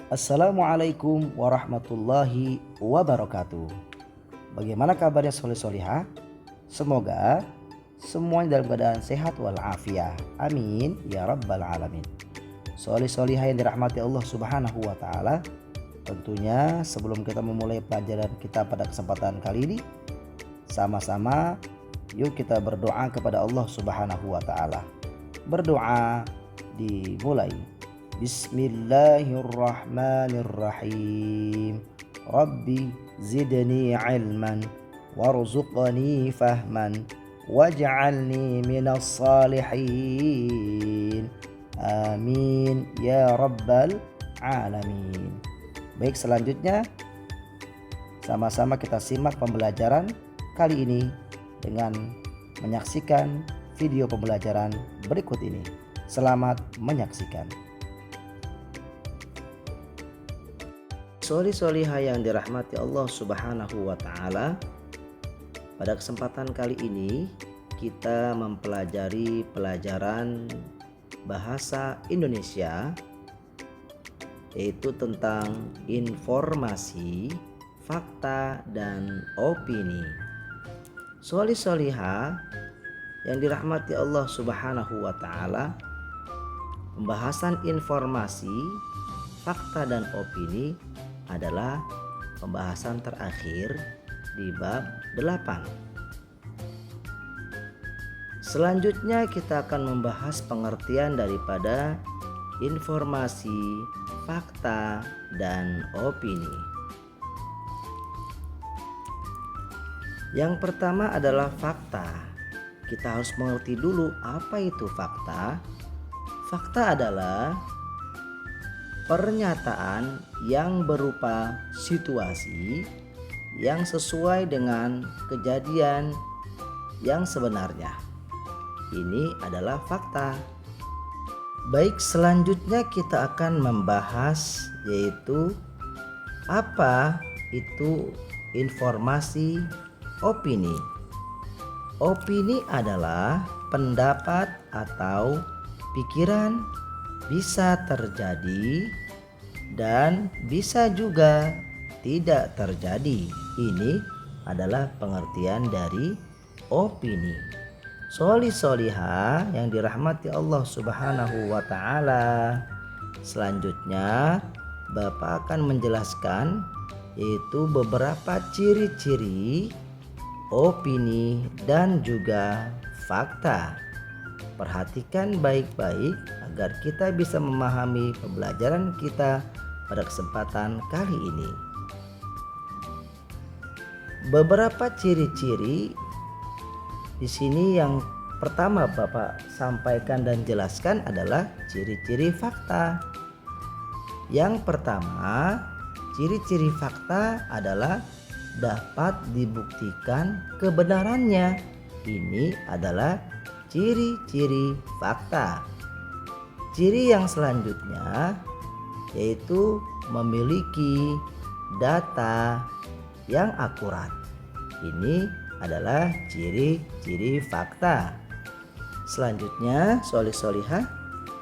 Assalamualaikum warahmatullahi wabarakatuh. Bagaimana kabarnya soleh-solihah? Semoga semuanya dalam keadaan sehat walafiat. Amin ya rabbal alamin. Soleh-solihah yang dirahmati Allah subhanahu wa ta'ala, tentunya sebelum kita memulai pelajaran kita pada kesempatan kali ini, sama-sama yuk kita berdoa kepada Allah subhanahu wa ta'ala. Berdoa dimulai. Bismillahirrahmanirrahim. Rabbi zidni ilman warzuqni fahman waj'alni minas salihin. Amin ya rabbal alamin. Baik, selanjutnya sama-sama kita simak pembelajaran kali ini dengan menyaksikan video pembelajaran berikut ini. Selamat menyaksikan. Solih-solihah yang dirahmati Allah subhanahu wa ta'ala, pada kesempatan kali ini kita mempelajari pelajaran bahasa Indonesia, yaitu tentang informasi, fakta, dan opini. Solih-solihah yang dirahmati Allah subhanahu wa ta'ala, pembahasan informasi, fakta, dan opini adalah pembahasan terakhir di bab 8. Selanjutnya kita akan membahas pengertian daripada informasi, fakta, dan opini. Yang pertama adalah fakta. Kita harus mengerti dulu apa itu fakta. Fakta adalah pernyataan yang berupa situasi yang sesuai dengan kejadian yang sebenarnya. Ini adalah fakta. Baik, selanjutnya kita akan membahas yaitu apa itu informasi opini. Opini adalah pendapat atau pikiran, bisa terjadi dan bisa juga tidak terjadi. Ini adalah pengertian dari opini. Solih-solihah yang dirahmati Allah subhanahu wa ta'ala, selanjutnya Bapak akan menjelaskan yaitu beberapa ciri-ciri opini dan juga fakta. Perhatikan baik-baik agar kita bisa memahami pembelajaran kita pada kesempatan kali ini. Beberapa ciri-ciri di sini yang pertama Bapak sampaikan dan jelaskan adalah ciri-ciri fakta. Yang pertama, ciri-ciri fakta adalah dapat dibuktikan kebenarannya. Ini adalah ciri-ciri fakta. Ciri yang selanjutnya yaitu memiliki data yang akurat. Ini adalah ciri-ciri fakta. Selanjutnya, solih-solihah,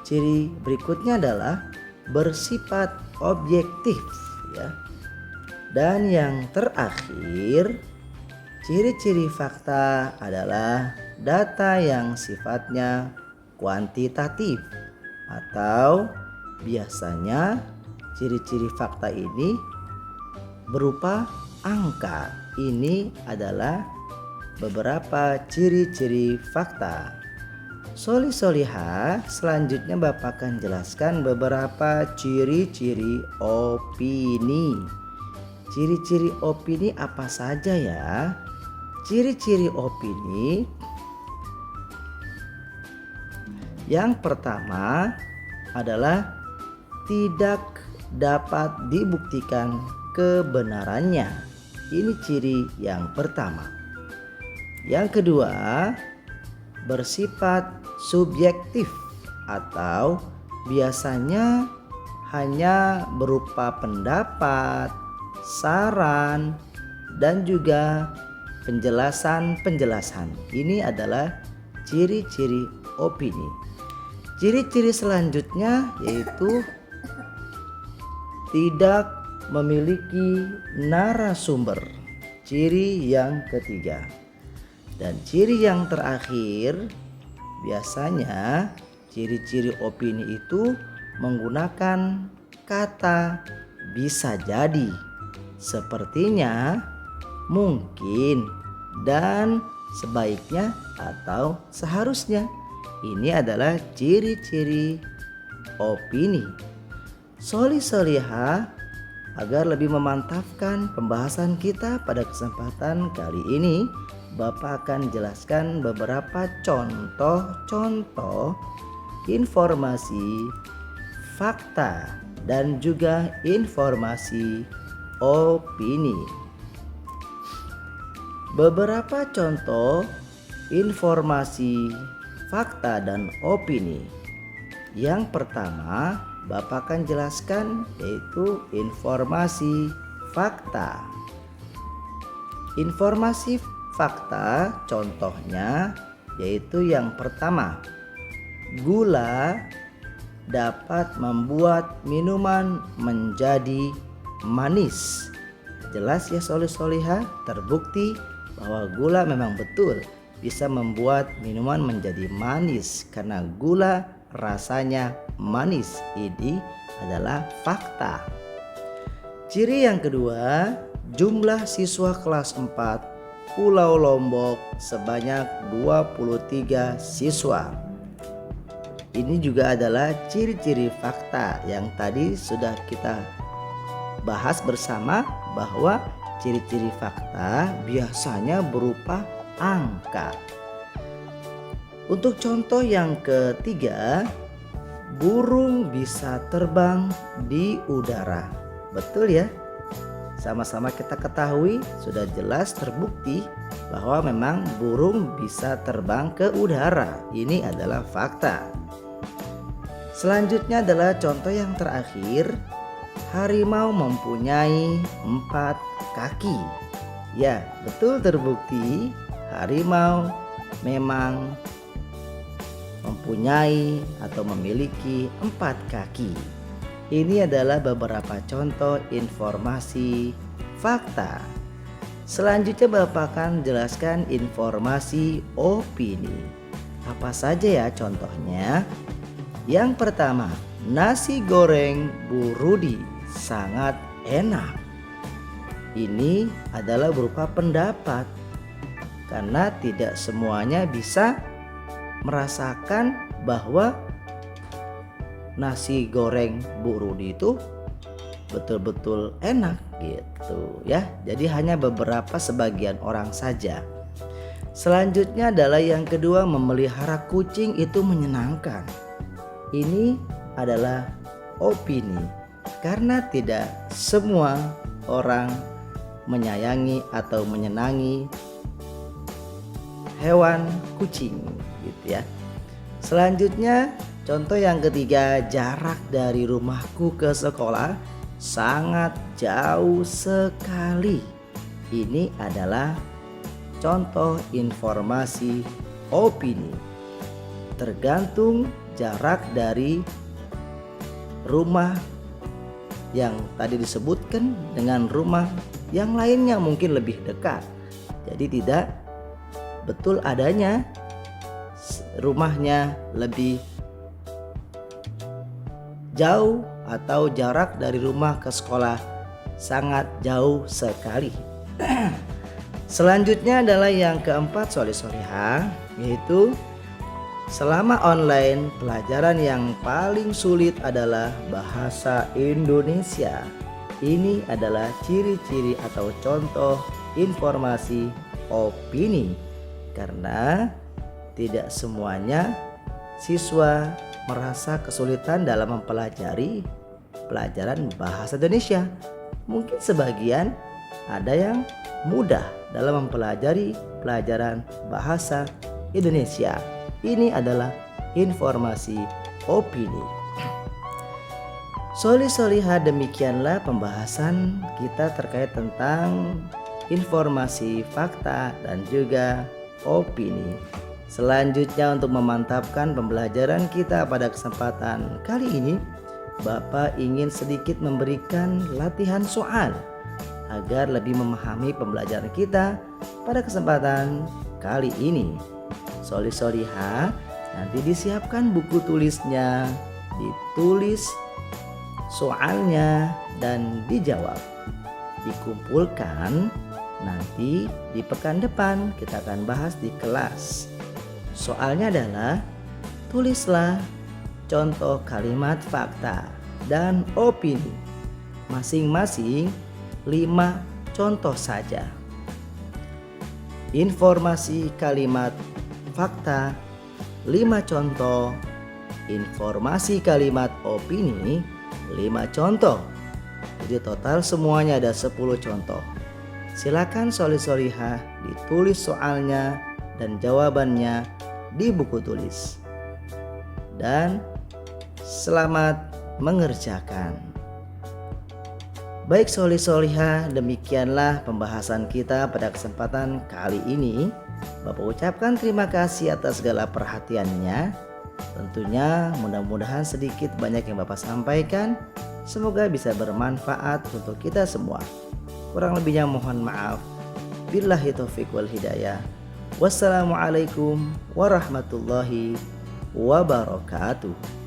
ciri berikutnya adalah bersifat objektif, ya. Dan yang terakhir, ciri-ciri fakta adalah data yang sifatnya kuantitatif, atau biasanya ciri-ciri fakta ini berupa angka. Ini adalah beberapa ciri-ciri fakta. Solih-solihah, selanjutnya Bapak akan jelaskan beberapa ciri-ciri opini. Ciri-ciri opini apa saja ya? Ciri-ciri opini yang pertama adalah tidak dapat dibuktikan kebenarannya. Ini ciri yang pertama. Yang kedua, bersifat subjektif atau biasanya hanya berupa pendapat, saran, dan juga penjelasan-penjelasan. Ini adalah ciri-ciri opini. Ciri-ciri selanjutnya yaitu tidak memiliki narasumber. Ciri yang ketiga. Dan ciri yang terakhir, biasanya ciri-ciri opini itu menggunakan kata bisa jadi, sepertinya, mungkin, dan sebaiknya atau seharusnya. Ini adalah ciri-ciri opini. Solihah, agar lebih memantapkan pembahasan kita pada kesempatan kali ini, Bapak akan jelaskan beberapa contoh-contoh informasi, fakta, dan juga informasi opini. Beberapa contoh informasi, fakta, dan opini. Yang pertama, Bapak akan jelaskan yaitu informasi fakta. Informasi fakta contohnya yaitu yang pertama, gula dapat membuat minuman menjadi manis. Jelas ya solihah, terbukti bahwa gula memang betul bisa membuat minuman menjadi manis karena gula rasanya manis. Ini adalah fakta. Ciri yang kedua, jumlah siswa kelas 4 Pulau Lombok sebanyak 23 siswa. Ini juga adalah ciri-ciri fakta yang tadi sudah kita bahas bersama, bahwa ciri-ciri fakta biasanya berupa angka. Untuk contoh yang ketiga, burung bisa terbang di udara. Betul ya? Sama-sama kita ketahui, sudah jelas terbukti bahwa memang burung bisa terbang ke udara. Ini adalah fakta. Selanjutnya adalah contoh yang terakhir, harimau mempunyai 4 kaki. Ya, betul terbukti harimau memang mempunyai atau memiliki 4 kaki. Ini adalah beberapa contoh informasi fakta. Selanjutnya Bapak akan jelaskan informasi opini. Apa saja ya contohnya? Yang pertama, nasi goreng Bu Rudi sangat enak. Ini adalah berupa pendapat, karena tidak semuanya bisa merasakan bahwa nasi goreng Bu Rudi itu betul-betul enak gitu ya. Jadi hanya beberapa sebagian orang saja. Selanjutnya adalah yang kedua, memelihara kucing itu menyenangkan. Ini adalah opini, karena tidak semua orang menyayangi atau menyenangi hewan kucing gitu ya. Selanjutnya contoh yang ketiga, jarak dari rumahku ke sekolah sangat jauh sekali. Ini adalah contoh informasi opini. Tergantung jarak dari rumah yang tadi disebutkan dengan rumah yang lainnya mungkin lebih dekat. Jadi tidak betul adanya rumahnya lebih jauh atau jarak dari rumah ke sekolah sangat jauh sekali. Selanjutnya adalah yang keempat solihah, yaitu selama online pelajaran yang paling sulit adalah bahasa Indonesia. Ini adalah ciri-ciri atau contoh informasi opini, karena tidak semuanya siswa merasa kesulitan dalam mempelajari pelajaran bahasa Indonesia. Mungkin sebagian ada yang mudah dalam mempelajari pelajaran bahasa Indonesia. Ini adalah informasi opini. Solihah, demikianlah pembahasan kita terkait tentang informasi fakta dan juga opini. Selanjutnya, untuk memantapkan pembelajaran kita pada kesempatan kali ini, Bapak ingin sedikit memberikan latihan soal agar lebih memahami pembelajaran kita pada kesempatan kali ini. Solih-solihah, nanti disiapkan buku tulisnya, ditulis soalnya dan dijawab. Dikumpulkan, nanti di pekan depan kita akan bahas di kelas. Soalnya adalah tulislah contoh kalimat fakta dan opini. Masing-masing 5 contoh saja. Informasi kalimat fakta 5 contoh. Informasi kalimat opini 5 contoh. Jadi total semuanya ada 10 contoh. Silakan solih-solihah ditulis soalnya dan jawabannya di buku tulis. Dan selamat mengerjakan. Baik solih-solihah, demikianlah pembahasan kita pada kesempatan kali ini. Bapak ucapkan terima kasih atas segala perhatiannya. Tentunya mudah-mudahan sedikit banyak yang Bapak sampaikan, semoga bisa bermanfaat untuk kita semua. Kurang lebihnya mohon maaf. Billahi taufiq wal hidayah. Wassalamualaikum warahmatullahi wabarakatuh.